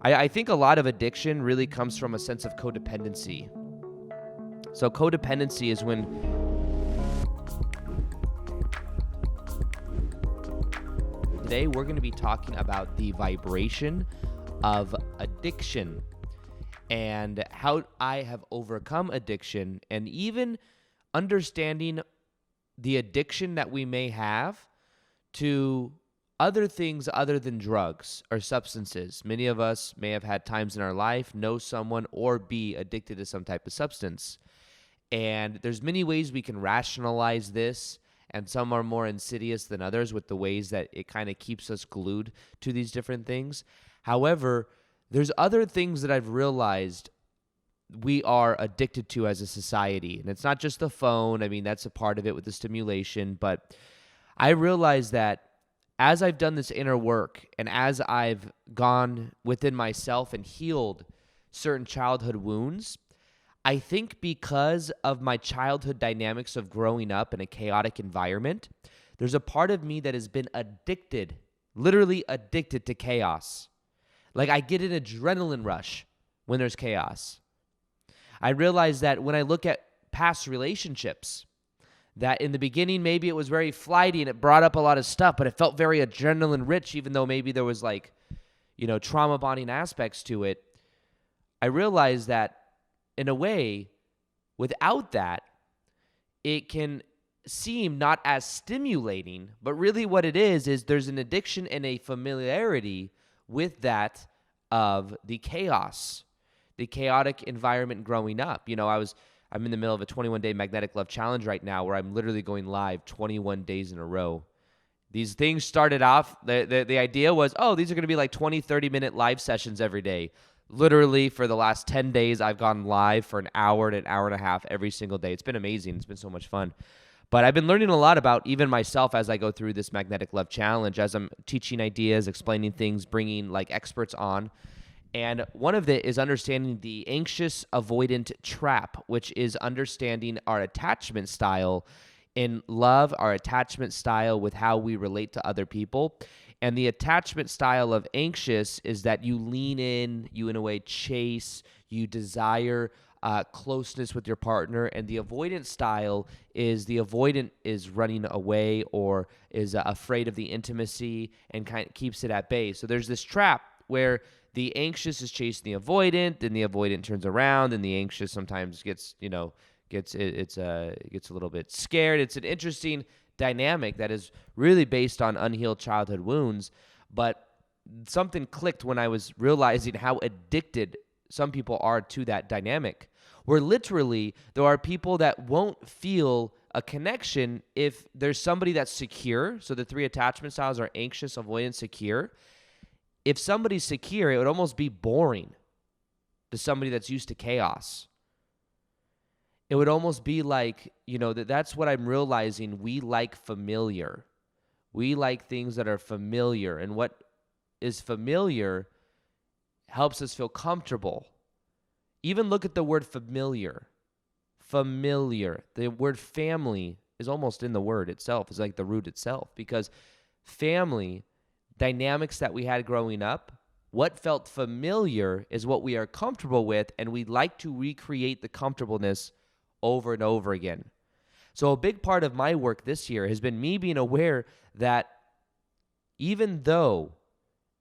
I think a lot of addiction really comes from a sense of codependency. So codependency is when today we're going to be talking about the vibration of addiction and how I have overcome addiction, and even understanding the addiction that we may have to other things other than drugs or substances. Many of us may have had times in our life, know someone, or be addicted to some type of substance. And there's many ways we can rationalize this, and some are more insidious than others with the ways that it kind of keeps us glued to these different things. However, there's other things that I've realized we are addicted to as a society. And it's not just the phone. I mean, that's a part of it with the stimulation. But I realized that as I've done this inner work and as I've gone within myself and healed certain childhood wounds, I think because of my childhood dynamics of growing up in a chaotic environment, there's a part of me that has been addicted, literally addicted to chaos. Like I get an adrenaline rush when there's chaos. I realize that when I look at past relationships, that in the beginning, maybe it was very flighty and it brought up a lot of stuff, but it felt very adrenaline rich, even though maybe there was trauma bonding aspects to it. I realized that in a way, without that, it can seem not as stimulating, but really what it is there's an addiction and a familiarity with that of the chaos, the chaotic environment growing up. I'm in the middle of a 21-day magnetic love challenge right now where I'm literally going live 21 days in a row. These things started off, the idea was, these are going to be like 20, 30-minute live sessions every day. Literally, for the last 10 days, I've gone live for an hour and a half every single day. It's been amazing. It's been so much fun. But I've been learning a lot about even myself as I go through this magnetic love challenge, as I'm teaching ideas, explaining things, bringing experts on. And one of it is understanding the anxious avoidant trap, which is understanding our attachment style in love, our attachment style with how we relate to other people. And the attachment style of anxious is that you lean in, you in a way chase, you desire closeness with your partner. And the avoidant style is the avoidant is running away or is afraid of the intimacy and kind of keeps it at bay. So there's this trap where the anxious is chasing the avoidant, then the avoidant turns around, and the anxious sometimes gets a little bit scared. It's an interesting dynamic that is really based on unhealed childhood wounds, but something clicked when I was realizing how addicted some people are to that dynamic, where literally there are people that won't feel a connection if there's somebody that's secure. So the three attachment styles are anxious, avoidant, secure. If somebody's secure, it would almost be boring to somebody that's used to chaos. It would almost be like, that's what I'm realizing. We like familiar. We like things that are familiar. And what is familiar helps us feel comfortable. Even look at the word familiar. Familiar. The word family is almost in the word itself. It's like the root itself. Because family, dynamics that we had growing up, what felt familiar is what we are comfortable with, and we like to recreate the comfortableness over and over again. So a big part of my work this year has been me being aware that even though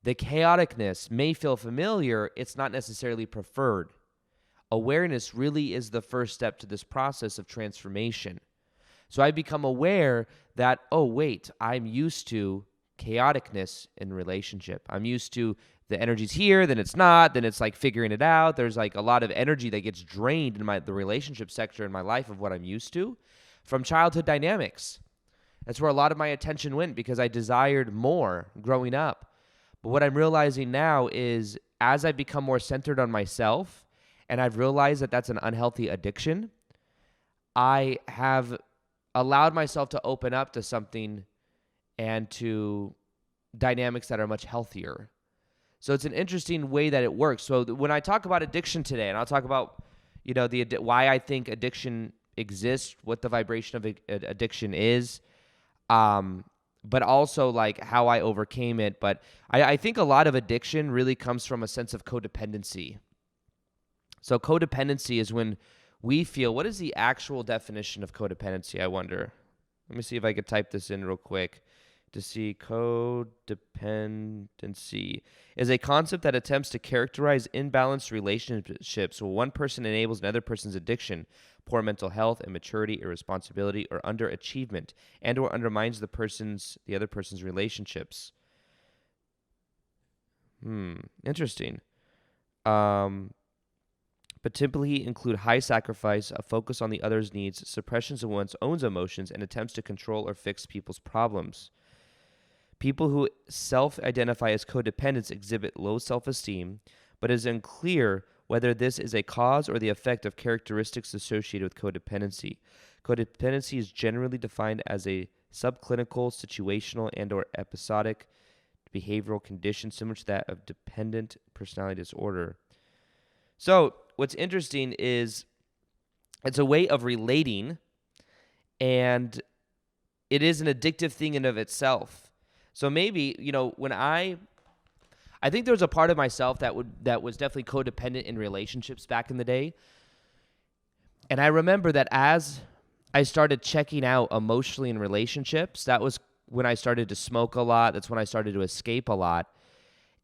the chaoticness may feel familiar, it's not necessarily preferred. Awareness really is the first step to this process of transformation. So I become aware that, I'm used to chaoticness in relationship. I'm used to the energy's here, then it's not, then it's like figuring it out. There's a lot of energy that gets drained in the relationship sector in my life of what I'm used to from childhood dynamics. That's where a lot of my attention went because I desired more growing up. But what I'm realizing now is as I become more centered on myself and I've realized that that's an unhealthy addiction, I have allowed myself to open up to something and to dynamics that are much healthier. So it's an interesting way that it works. So when I talk about addiction today, and I'll talk about, why I think addiction exists, what the vibration of addiction is, but also like how I overcame it. But I think a lot of addiction really comes from a sense of codependency. So codependency is when we feel, what is the actual definition of codependency, I wonder? Let me see if I could type this in real quick to see. Codependency is a concept that attempts to characterize imbalanced relationships where one person enables another person's addiction, poor mental health, immaturity, irresponsibility, or underachievement, and or undermines the other person's relationships. Interesting. But typically include high sacrifice, a focus on the other's needs, suppressions of one's own emotions, and attempts to control or fix people's problems. People who self-identify as codependents exhibit low self-esteem, but it is unclear whether this is a cause or the effect of characteristics associated with codependency. Codependency is generally defined as a subclinical, situational, and or episodic behavioral condition similar to that of dependent personality disorder. So what's interesting is it's a way of relating, and it is an addictive thing in of itself. So maybe, when I think there was a part of myself that was definitely codependent in relationships back in the day. And I remember that as I started checking out emotionally in relationships, that was when I started to smoke a lot. That's when I started to escape a lot.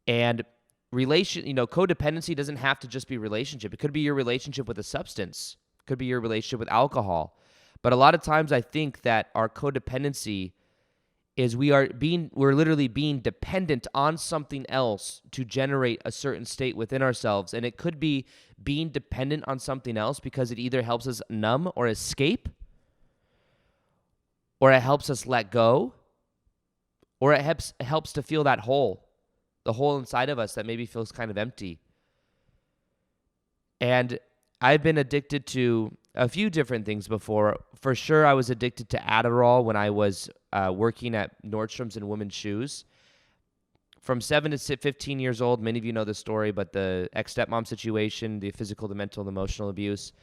And codependency doesn't have to just be relationship. It could be your relationship with a substance. It could be your relationship with alcohol. But a lot of times I think that our codependency is we're literally being dependent on something else to generate a certain state within ourselves. And it could be being dependent on something else because it either helps us numb or escape, or it helps us let go, or it helps to feel that hole, the hole inside of us that maybe feels kind of empty. And I've been addicted to a few different things before. For sure, I was addicted to Adderall when I was working at Nordstrom's in women's shoes. From 7 to 15 years old, many of you know the story, but the ex-stepmom situation, the physical, the mental, the emotional abuse.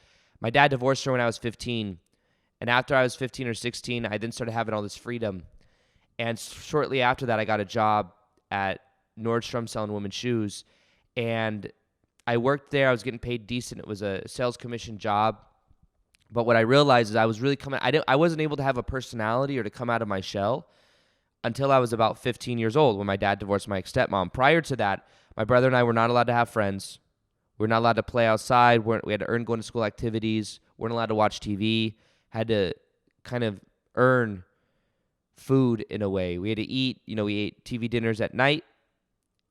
My dad divorced her when I was 15. And after I was 15 or 16, I then started having all this freedom. And shortly after that, I got a job at Nordstrom selling women's shoes. And I worked there. I was getting paid decent. It was a sales commission job. But what I realized is I was really I wasn't able to have a personality or to come out of my shell until I was about 15 years old when my dad divorced my ex-stepmom. Prior to that, my brother and I were not allowed to have friends. We were not allowed to play outside. We had to earn going to school activities. We weren't allowed to watch TV. Had to kind of earn food in a way. We had to eat, we ate TV dinners at night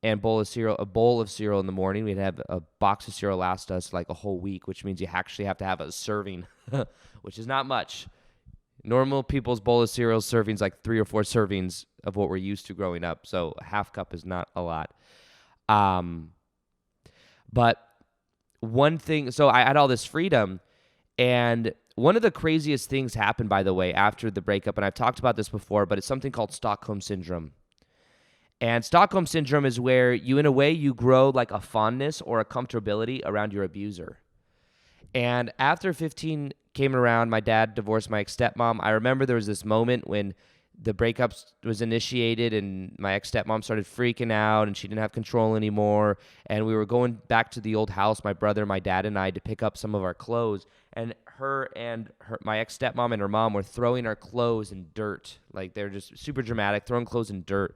and a bowl of cereal in the morning. We'd have a box of cereal last us like a whole week, which means you actually have to have a serving, which is not much. Normal people's bowl of cereal servings like 3 or 4 servings of what we're used to growing up. So a half cup is not a lot. But one thing, so I had all this freedom, and one of the craziest things happened, by the way, after the breakup, and I've talked about this before, but it's something called Stockholm Syndrome. And Stockholm Syndrome is where you grow like a fondness or a comfortability around your abuser. And after 15 came around, my dad divorced my ex-stepmom. I remember there was this moment when the breakup was initiated and my ex-stepmom started freaking out and she didn't have control anymore. And we were going back to the old house, my brother, my dad, and I, to pick up some of our clothes. And my ex-stepmom and her mom were throwing our clothes in dirt. Like, they're just super dramatic, throwing clothes in dirt.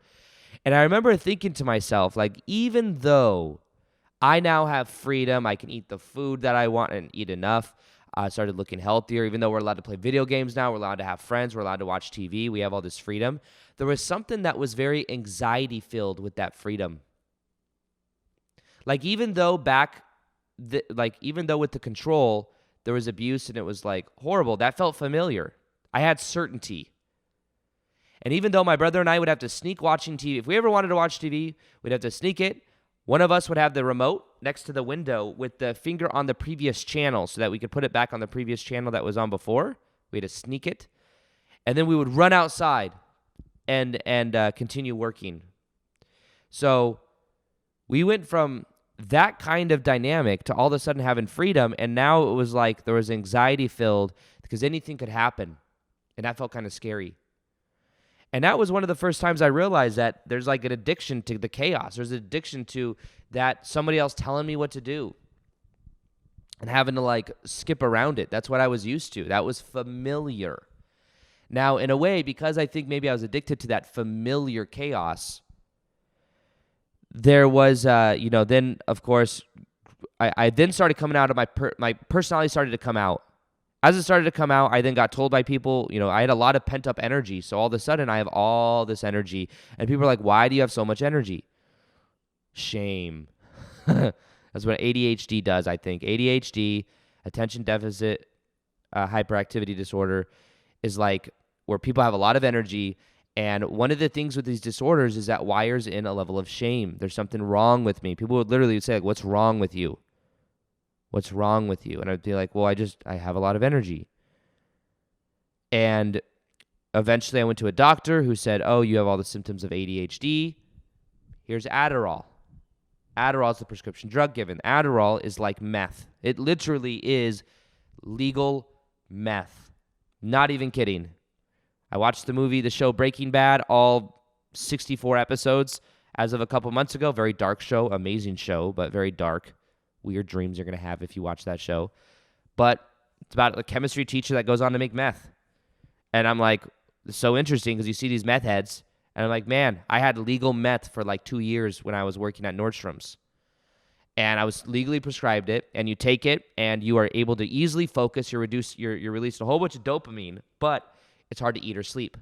And I remember thinking to myself, like, even though I now have freedom, I can eat the food that I want and eat enough. I started looking healthier. Even though we're allowed to play video games now, we're allowed to have friends, we're allowed to watch TV, we have all this freedom. There was something that was very anxiety-filled with that freedom. Like, even though with the control, there was abuse and it was like horrible, that felt familiar. I had certainty. And even though my brother and I would have to sneak watching TV, if we ever wanted to watch TV, we'd have to sneak it. One of us would have the remote next to the window with the finger on the previous channel so that we could put it back on the previous channel that was on before. We had to sneak it. And then we would run outside and continue working. So we went from that kind of dynamic to all of a sudden having freedom, and now it was like there was anxiety filled because anything could happen, and that felt kind of scary. And that was one of the first times I realized that there's like an addiction to the chaos. There's an addiction to that somebody else telling me what to do and having to like skip around it. That's what I was used to. That was familiar. Now, in a way, because I think maybe I was addicted to that familiar chaos, there was, then, of course, I then started coming out of my personality started to come out. As it started to come out, I then got told by people, I had a lot of pent-up energy. So all of a sudden, I have all this energy. And people are like, why do you have so much energy? Shame. That's what ADHD does, I think. ADHD, attention deficit hyperactivity disorder, is like where people have a lot of energy. And one of the things with these disorders is that wires in a level of shame. There's something wrong with me. People would literally say, like, what's wrong with you? What's wrong with you? And I'd be like, well, I have a lot of energy. And eventually I went to a doctor who said, oh, you have all the symptoms of ADHD. Here's Adderall. Adderall is the prescription drug given. Adderall is like meth. It literally is legal meth. Not even kidding. I watched the show Breaking Bad, all 64 episodes as of a couple months ago. Very dark show, amazing show, but very dark. Weird dreams you're going to have if you watch that show. But it's about a chemistry teacher that goes on to make meth. And I'm like, it's so interesting because you see these meth heads. And I'm like, man, I had legal meth for like 2 years when I was working at Nordstrom's. And I was legally prescribed it. And you take it and you are able to easily focus. You're releasing a whole bunch of dopamine, but it's hard to eat or sleep.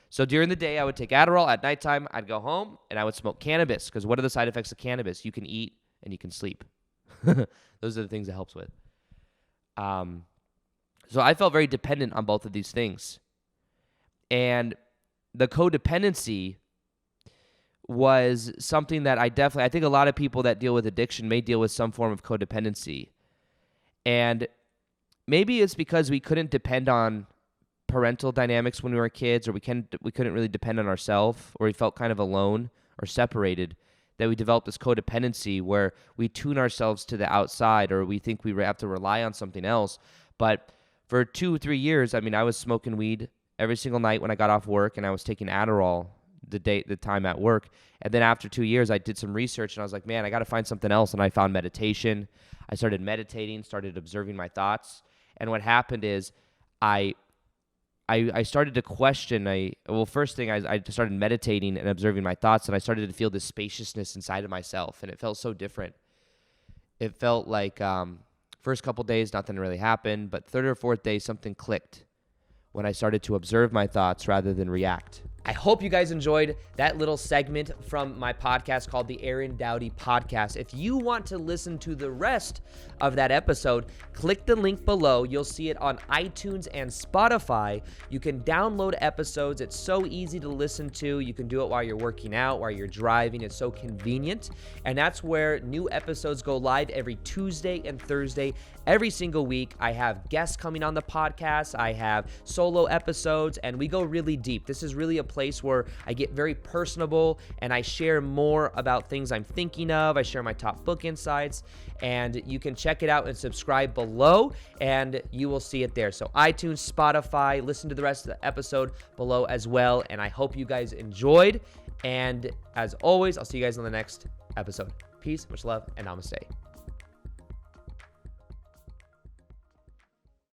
So during the day, I would take Adderall. At nighttime, I'd go home and I would smoke cannabis. Because what are the side effects of cannabis? You can eat and you can sleep. Those are the things it helps with. So I felt very dependent on both of these things. And the codependency was something that I think a lot of people that deal with addiction may deal with some form of codependency. And maybe it's because we couldn't depend on parental dynamics when we were kids, or we couldn't really depend on ourselves, or we felt kind of alone or separated, that we developed this codependency where we tune ourselves to the outside, or we think we have to rely on something else. But for 2 or 3 years, I was smoking weed every single night when I got off work, and I was taking Adderall the time at work. And then after 2 years, I did some research, and I was like, man, I got to find something else. And I found meditation. I started meditating, started observing my thoughts. And what happened is I started to question. First thing, I started meditating and observing my thoughts, and I started to feel this spaciousness inside of myself, and it felt so different. It felt like first couple days, nothing really happened, but third or fourth day, something clicked when I started to observe my thoughts rather than react. I hope you guys enjoyed that little segment from my podcast called the Aaron Doughty Podcast. If you want to listen to the rest of that episode, click the link below. You'll see it on iTunes and Spotify. You can download episodes. It's so easy to listen to. You can do it while you're working out, while you're driving. It's so convenient. And that's where new episodes go live every Tuesday and Thursday. Every single week, I have guests coming on the podcast. I have solo episodes, and we go really deep. This is really a place where I get very personable, and I share more about things I'm thinking of. I share my top book insights, and you can check it out and subscribe below, and you will see it there. So iTunes, Spotify, listen to the rest of the episode below as well, and I hope you guys enjoyed. And as always, I'll see you guys on the next episode. Peace, much love, and namaste.